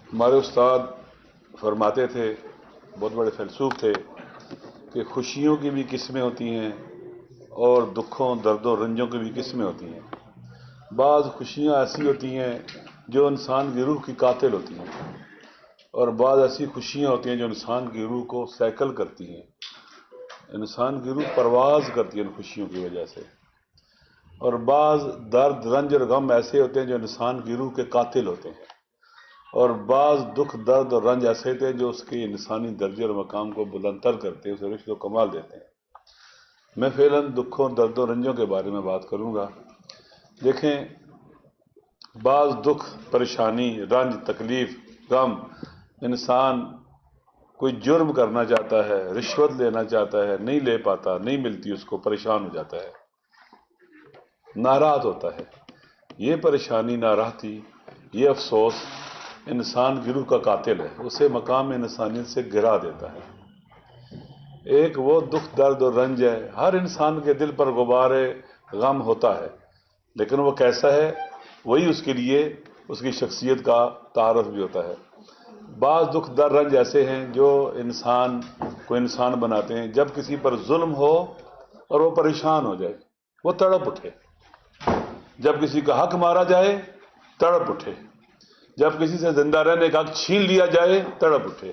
ہمارے استاد فرماتے تھے، بہت بڑے فیلسوف تھے، کہ خوشیوں کی بھی قسمیں ہوتی ہیں اور دکھوں، دردوں، رنجوں کی بھی قسمیں ہوتی ہیں۔ بعض خوشیاں ایسی ہوتی ہیں جو انسان کی روح کی قاتل ہوتی ہیں، اور بعض ایسی خوشیاں ہوتی ہیں جو انسان کی روح کو سیکل کرتی ہیں، انسان کی روح پرواز کرتی ہے ان خوشیوں کی وجہ سے۔ اور بعض درد، رنج اور غم ایسے ہوتے ہیں جو انسان کی روح کے قاتل ہوتے ہیں، اور بعض دکھ، درد اور رنج ایسے ہوتے ہیں جو اس کے انسانی درجے اور مقام کو بلندتر کرتے ہیں، اسے رشد و کمال دیتے ہیں۔ میں فعلاً دکھوں، دردوں، رنجوں کے بارے میں بات کروں گا۔ دیکھیں، بعض دکھ، پریشانی، رنج، تکلیف، غم، انسان کوئی جرم کرنا چاہتا ہے، رشوت لینا چاہتا ہے، نہیں لے پاتا، نہیں ملتی اس کو، پریشان ہو جاتا ہے، ناراض ہوتا ہے۔ یہ پریشانی، ناراضی، یہ افسوس انسان کی روح کا قاتل ہے، اسے مقام انسانیت سے گرا دیتا ہے۔ ایک وہ دکھ، درد اور رنج ہے، ہر انسان کے دل پر غبار غم ہوتا ہے، لیکن وہ کیسا ہے، وہی اس کے لیے اس کی شخصیت کا تعارف بھی ہوتا ہے۔ بعض دکھ، درد، رنج ایسے ہیں جو انسان کو انسان بناتے ہیں۔ جب کسی پر ظلم ہو اور وہ پریشان ہو جائے، وہ تڑپ اٹھے۔ جب کسی کا حق مارا جائے، تڑپ اٹھے۔ جب کسی سے زندہ رہنے کا حق چھین لیا جائے، تڑپ اٹھے۔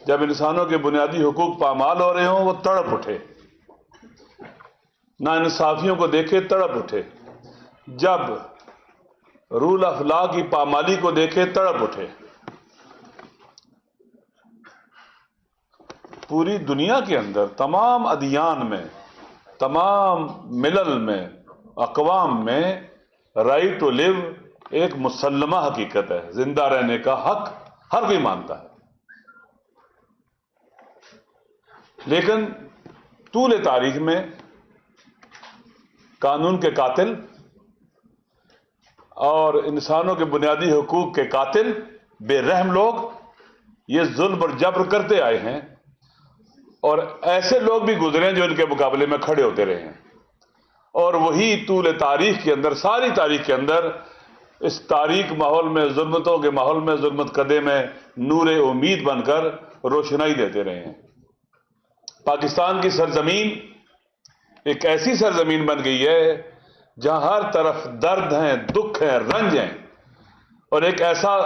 جب انسانوں کے بنیادی حقوق پامال ہو رہے ہوں، وہ تڑپ اٹھے۔ ناانصافیوں کو دیکھے، تڑپ اٹھے۔ جب رول آف لا کی پامالی کو دیکھے، تڑپ اٹھے۔ پوری دنیا کے اندر، تمام ادیان میں، تمام ملل میں، اقوام میں، رائٹ ٹو لیو ایک مسلمہ حقیقت ہے، زندہ رہنے کا حق ہر کوئی مانتا ہے۔ لیکن طول تاریخ میں قانون کے قاتل اور انسانوں کے بنیادی حقوق کے قاتل، بے رحم لوگ، یہ ظلم اور جبر کرتے آئے ہیں، اور ایسے لوگ بھی گزرے ہیں جو ان کے مقابلے میں کھڑے ہوتے رہے ہیں، اور وہی طول تاریخ کے اندر، ساری تاریخ کے اندر، اس تاریک ماحول میں، ظلمتوں کے ماحول میں، ظلمت کدے میں نور امید بن کر روشنائی دیتے رہے ہیں۔ پاکستان کی سرزمین ایک ایسی سرزمین بن گئی ہے جہاں ہر طرف درد ہیں، دکھ ہیں، رنج ہیں، اور ایک ایسا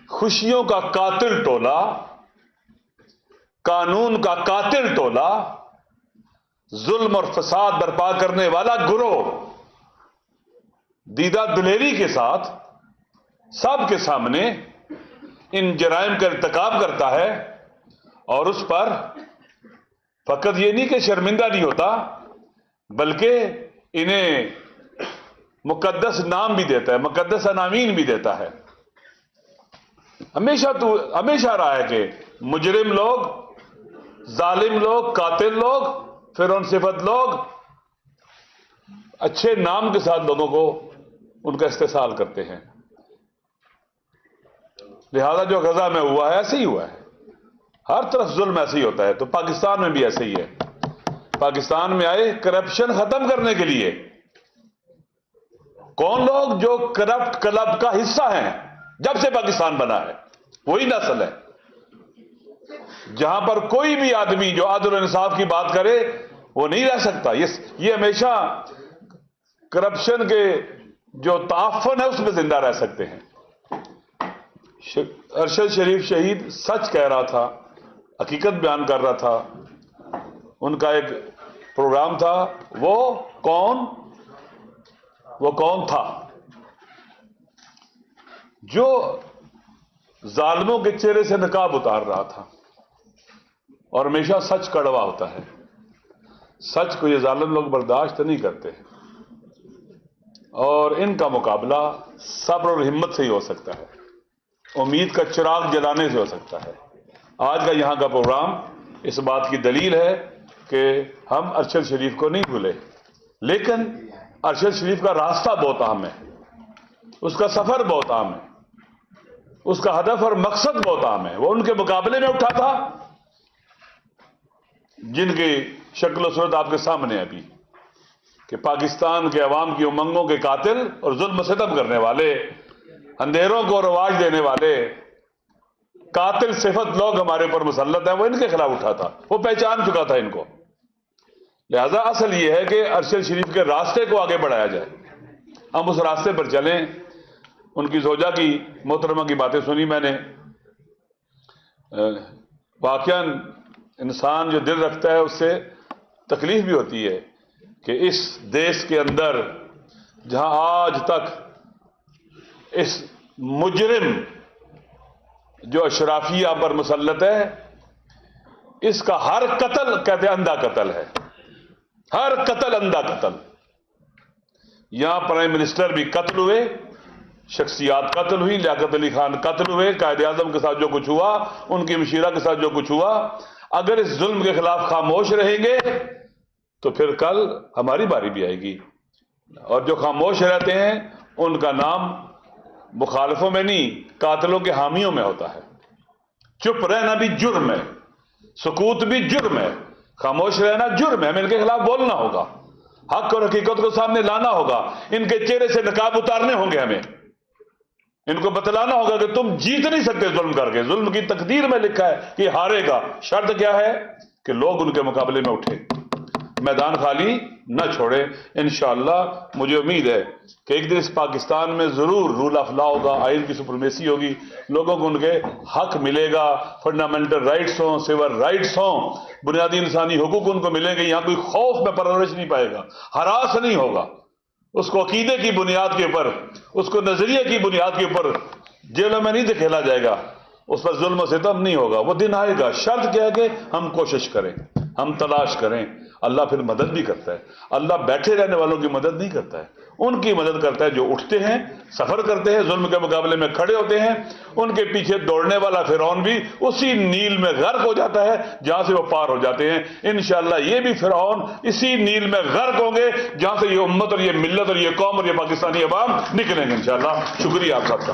خوشیوں کا قاتل ٹولہ، قانون کا قاتل ٹولہ، ظلم اور فساد برپا کرنے والا گروہ دیدہ دلیری کے ساتھ سب کے سامنے ان جرائم کا ارتکاب کرتا ہے، اور اس پر فقط یہ نہیں کہ شرمندہ نہیں ہوتا، بلکہ انہیں مقدس نام بھی دیتا ہے، مقدس عناوین بھی دیتا ہے۔ ہمیشہ رہا ہے کہ مجرم لوگ، ظالم لوگ، قاتل لوگ، فرعون صفت لوگ اچھے نام کے ساتھ لوگوں کو ان کا استحصال کرتے ہیں۔ لہذا جو غزہ میں ہوا ہے، ایسے ہی ہوا ہے، ہر طرف ظلم ایسے ہی ہوتا ہے، تو پاکستان میں بھی ایسے ہی ہے۔ پاکستان میں آئے کرپشن ختم کرنے کے لیے۔ کون لوگ؟ جو کرپٹ کلب کا حصہ ہیں، جب سے پاکستان بنا ہے وہی نسل ہے، جہاں پر کوئی بھی آدمی جو عدل و انصاف کی بات کرے وہ نہیں رہ سکتا۔ یہ ہمیشہ کرپشن کے جو تعفن ہے اس میں زندہ رہ سکتے ہیں۔ ارشد شریف شہید سچ کہہ رہا تھا، حقیقت بیان کر رہا تھا۔ ان کا ایک پروگرام تھا، وہ کون تھا جو ظالموں کے چہرے سے نقاب اتار رہا تھا، اور ہمیشہ سچ کڑوا ہوتا ہے، سچ کو یہ ظالم لوگ برداشت نہیں کرتے، اور ان کا مقابلہ صبر اور ہمت سے ہی ہو سکتا ہے، امید کا چراغ جلانے سے ہو سکتا ہے۔ آج کا یہاں کا پروگرام اس بات کی دلیل ہے کہ ہم ارشد شریف کو نہیں بھولے، لیکن ارشد شریف کا راستہ بہت اہم ہے، اس کا سفر بہت اہم ہے، اس کا ہدف اور مقصد بہت اہم ہے۔ وہ ان کے مقابلے میں اٹھا تھا جن کی شکل و صورت آپ کے سامنے ہے ابھی، کہ پاکستان کے عوام کی امنگوں کے قاتل اور ظلم و ستم کرنے والے، اندھیروں کو رواج دینے والے، قاتل صفت لوگ ہمارے اوپر مسلط ہیں، وہ ان کے خلاف اٹھا تھا، وہ پہچان چکا تھا ان کو. لہذا اصل یہ ہے کہ ارشد شریف کے راستے کو آگے بڑھایا جائے، ہم اس راستے پر چلیں. ان کی زوجہ کی محترمہ کی باتیں سنی میں نے. واقعاً انسان جو دل رکھتا ہے اس سے تکلیف بھی ہوتی ہے کہ اس دیش کے اندر جہاں آج تک اس مجرم جو اشرافیہ پر مسلط ہے، اس کا ہر قتل کہتے ہیں اندھا قتل ہے، ہر قتل اندھا قتل. یہاں پرائم منسٹر بھی قتل ہوئے، شخصیات قتل ہوئی، لیاقت علی خان قتل ہوئے، قائد اعظم کے ساتھ جو کچھ ہوا، ان کی مشیرہ کے ساتھ جو کچھ ہوا. اگر اس ظلم کے خلاف خاموش رہیں گے تو پھر کل ہماری باری بھی آئے گی. اور جو خاموش رہتے ہیں ان کا نام مخالفوں میں نہیں، قاتلوں کے حامیوں میں ہوتا ہے. چپ رہنا بھی جرم ہے، سکوت بھی جرم ہے، خاموش رہنا جرم ہے. ہمیں ان کے خلاف بولنا ہوگا، حق اور حقیقت کو سامنے لانا ہوگا، ان کے چہرے سے نقاب اتارنے ہوں گے. ہمیں ان کو بتلانا ہوگا کہ تم جیت نہیں سکتے ظلم کر کے. ظلم کی تقدیر میں لکھا ہے کہ ہارے گا. شرط کیا ہے؟ کہ لوگ ان کے مقابلے میں اٹھے، میدان خالی نہ چھوڑے. انشاءاللہ مجھے امید ہے کہ ایک دن اس پاکستان میں ضرور رول آف لا ہوگا، آئین کی سپریمیسی ہوگی، لوگوں کو ان کے حق ملے گا، فنڈامنٹل رائٹس ہوں، سیول رائٹس ہوں، بنیادی انسانی حقوق ان کو ملیں گے. یہاں کوئی خوف میں پرورش نہیں پائے گا، ہراس نہیں ہوگا. اس کو عقیدے کی بنیاد کے اوپر، اس کو نظریے کی بنیاد کے اوپر جیلوں میں نہیں دکھیلا جائے گا، اس پر ظلم و ستم نہیں ہوگا. وہ دن آئے گا. شرط کیا ہے کہ ہم کوشش کریں، ہم تلاش کریں. اللہ پھر مدد بھی کرتا ہے. اللہ بیٹھے رہنے والوں کی مدد نہیں کرتا ہے، ان کی مدد کرتا ہے جو اٹھتے ہیں، سفر کرتے ہیں، ظلم کے مقابلے میں کھڑے ہوتے ہیں. ان کے پیچھے دوڑنے والا فرعون بھی اسی نیل میں غرق ہو جاتا ہے جہاں سے وہ پار ہو جاتے ہیں. انشاءاللہ یہ بھی فرعون اسی نیل میں غرق ہوں گے جہاں سے یہ امت اور یہ ملت اور یہ قوم اور یہ پاکستانی عوام نکلیں گے انشاءاللہ. شکریہ آپ سب کا.